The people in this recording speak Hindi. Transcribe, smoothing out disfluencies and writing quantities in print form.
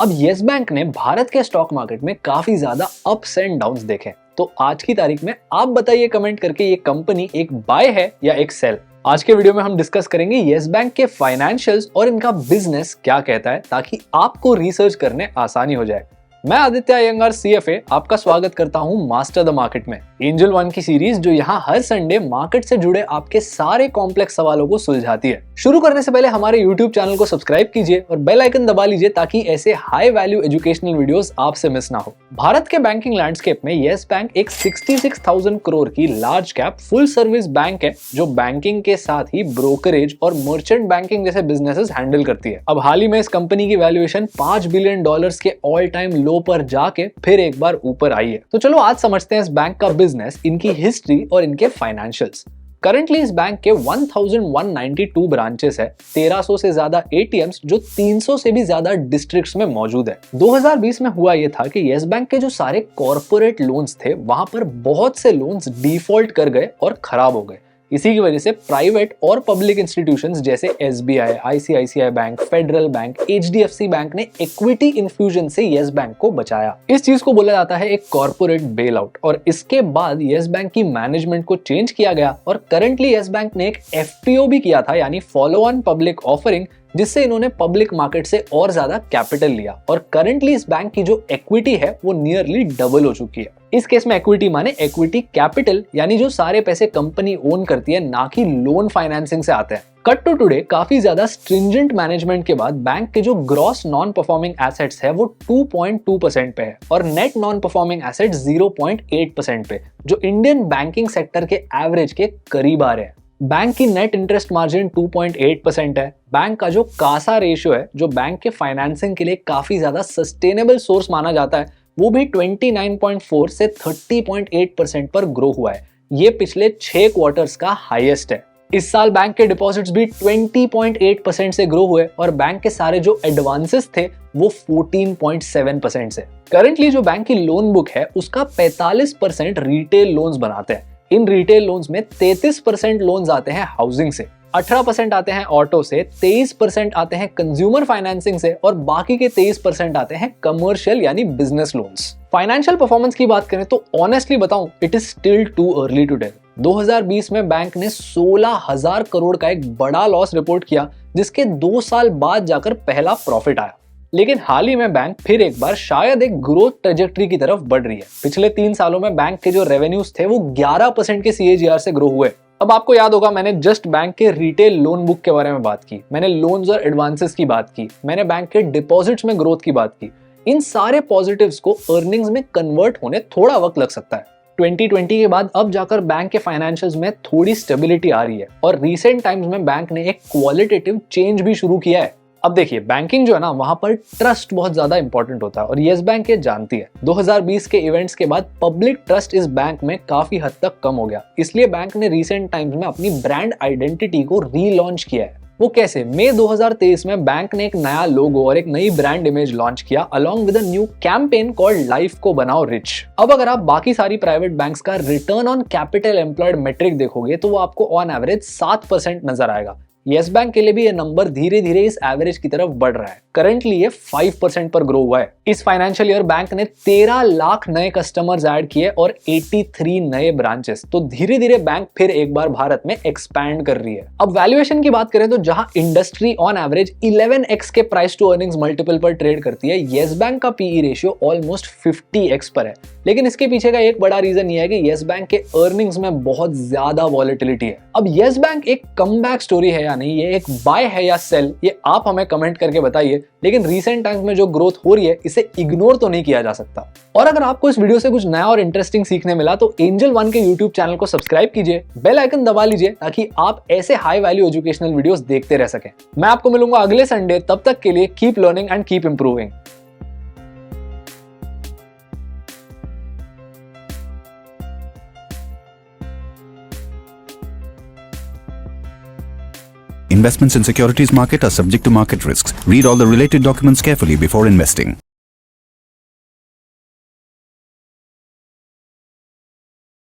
अब येस बैंक ने भारत के स्टॉक मार्केट में काफी ज्यादा अप्स एंड डाउन्स देखे। तो आज की तारीख में आप बताइए कमेंट करके ये कंपनी एक बाय है या एक सेल। आज के वीडियो में हम डिस्कस करेंगे येस बैंक के फाइनेंशियल्स और इनका बिजनेस क्या कहता है, ताकि आपको रिसर्च करने आसानी हो जाए। मैं आदित्य अयंगार CFA आपका स्वागत करता हूं मास्टर द मार्केट में, एंजल वन की सीरीज जो यहां हर संडे मार्केट से जुड़े आपके सारे कॉम्प्लेक्स सवालों को सुलझाती है। शुरू करने से पहले हमारे यूट्यूब चैनल को सब्सक्राइब कीजिए और बेल आइकन दबा लीजिए ताकि ऐसे हाई वैल्यू एजुकेशनल वीडियोस आपसे मिस ना हो। भारत के बैंकिंग लैंडस्केप में येस बैंक एक 66,000 करोड़ की large cap full service bank है जो बैंकिंग के साथ ही ब्रोकरेज और मर्चेंट बैंकिंग जैसे बिजनेसेस हैंडल करती है। अब हाल ही में इस कंपनी की वैल्यूएशन $5 बिलियन के ऑल टाइम लो पर जाके फिर एक बार ऊपर आई है। तो चलो आज समझते हैं इस बैंक का बिजनेस, इनकी हिस्ट्री और इनके फाइनेंशियल्स। करंटली इस बैंक के 1192 ब्रांचेस है, 1300 से ज्यादा ATMs जो 300 से भी ज्यादा डिस्ट्रिक्ट्स में मौजूद है। 2020 में हुआ यह था कि येस बैंक के जो सारे कॉर्पोरेट लोन्स थे वहां पर बहुत से लोन्स डिफॉल्ट कर गए और खराब हो गए। इसी की वजह से प्राइवेट और पब्लिक इंस्टीट्यूशंस जैसे SBI, ICICI bank, federal bank, HDFC bank ने इक्विटी इन्फ्यूजन से येस बैंक को बचाया। इस चीज को बोला जाता है एक कॉर्पोरेट बेल आउट। और इसके बाद येस बैंक की मैनेजमेंट को चेंज किया गया और करंटली येस बैंक ने एक FPO भी किया था, यानी फॉलो ऑन पब्लिक ऑफरिंग, जिससे इन्होंने पब्लिक मार्केट से और ज्यादा कैपिटल लिया। और करंटली इस बैंक की जो इक्विटी है वो नियरली डबल हो चुकी है। इस केस में इक्विटी माने इक्विटी कैपिटल, यानी जो सारे पैसे कंपनी ओन करती है, ना कि लोन फाइनेंसिंग से आते हैं। कट टू टुडे काफी ज्यादा स्ट्रिंजेंट मैनेजमेंट के बाद बैंक के जो ग्रॉस नॉन परफॉर्मिंग एसेट्स है वो 2.2% पे है और नेट नॉन परफॉर्मिंग एसेट्स 0.8% पे, जो इंडियन बैंकिंग सेक्टर के एवरेज के करीब आ रहे हैं। बैंक की नेट इंटरेस्ट मार्जिन 2.8% है। बैंक का जो कासा रेशियो है, जो बैंक के फाइनेंसिंग के लिए काफी ज्यादा सस्टेनेबल सोर्स माना जाता है, वो भी 29.4 से 30.8% पर ग्रो हुआ है। ये पिछले 6 क्वार्टर्स का हाईएस्ट है। इस साल बैंक के डिपॉजिट्स भी 20.8% से ग्रो हुए और बैंक के सारे जो एडवांसेस थे वो 14.7% से। करंटली जो बैंक की लोन बुक है उसका 45% रिटेल लोन्स बनाते हैं। इन रिटेल लोन्स में 33% लोन्स आते हैं हाउसिंग से, 18% आते हैं ऑटो से, 23% आते हैं कंज्यूमर फाइनेंसिंग से और बाकी के 23% आते हैं कमर्शियल यानी बिजनेस लोन्स। फाइनेंशियल परफॉर्मेंस की बात करें तो ऑनेस्टली बताऊं, it is still too early to tell. 2020 में बैंक ने 16,000 करोड़ का एक बड़ा लॉस रिपोर्ट किया, जिसके 2 साल बाद जाकर पहला प्रॉफिट आया। लेकिन हाल ही में बैंक फिर एक बार शायद एक ग्रोथ ट्रेजेक्टरी की तरफ बढ़ रही है। पिछले 3 सालों में बैंक के जो रेवेन्यूज थे वो 11% के CAGR से ग्रो हुए। अब आपको याद होगा मैंने जस्ट बैंक के रिटेल लोन बुक के बारे में बात की, मैंने लोन्स और एडवांसेस की बात की, मैंने बैंक के डिपॉजिट्स में ग्रोथ की बात की। इन सारे पॉजिटिव्स को अर्निंग्स में कन्वर्ट होने थोड़ा वक्त लग सकता है। 2020 के बाद अब जाकर बैंक के फाइनेंशियल्स में थोड़ी स्टेबिलिटी आ रही है और रीसेंट टाइम्स में बैंक ने एक क्वालिटेटिव चेंज भी शुरू किया है। अब देखिए, बैंकिंग जो है ना, वहां पर ट्रस्ट बहुत ज्यादा इंपॉर्टेंट होता है और येस बैंक ये जानती है। 2020 के इवेंट्स के बाद पब्लिक ट्रस्ट इस बैंक में काफी हद तक कम हो गया, इसलिए बैंक ने रीसेंट टाइम्स में अपनी ब्रांड आइडेंटिटी को रीलॉन्च किया है। वो कैसे? मई 2023 में बैंक ने एक नया लोगो और एक नई ब्रांड इमेज लॉन्च किया along with a new campaign called life को बनाओ रिच। अब अगर आप बाकी सारी प्राइवेट बैंक्स का return on capital employed metric देखोगे तो वो आपको ऑन एवरेज 7% नजर आएगा। येस बैंक के लिए भी ये नंबर धीरे धीरे इस एवरेज की तरफ बढ़ रहा है। करंटली ये 5% पर ग्रो हुआ है। इस फाइनेंशियल ईयर बैंक ने 13 लाख नए कस्टमर्स ऐड किए और 83 नए ब्रांचेस। तो धीरे धीरे बैंक फिर एक बार भारत में एक्सपैंड कर रही है। अब वैल्यूएशन की बात करें तो जहां इंडस्ट्री ऑन एवरेज 11x के प्राइस टू अर्निंग्स मल्टीपल पर ट्रेड करती है, येस बैंक का PE रेशियो ऑलमोस्ट 50x पर है। लेकिन इसके पीछे का एक बड़ा रीजन ये है कि येस बैंक के अर्निंग्स में बहुत ज्यादा वॉलेटिलिटी है। अब येस बैंक एक कमबैक स्टोरी है या नहीं, ये एक बाय है या सेल, ये आप हमें कमेंट करके बताइए। लेकिन रीसेंट टाइम्स में जो ग्रोथ हो रही है इसे इग्नोर तो नहीं किया जा सकता। और अगर आपको इस वीडियो से कुछ नया और इंटरेस्टिंग सीखने मिला तो एंजल वन के यूट्यूब चैनल को सब्सक्राइब कीजिए, बेल आइकन दबा लीजिए ताकि आप ऐसे हाई वैल्यू एजुकेशनल वीडियोस देखते रह सकें। मैं आपको मिलूंगा अगले संडे, तब तक के लिए keep learning and keep improving. Investments in securities market are subject to market risks. Read all the related documents carefully before investing.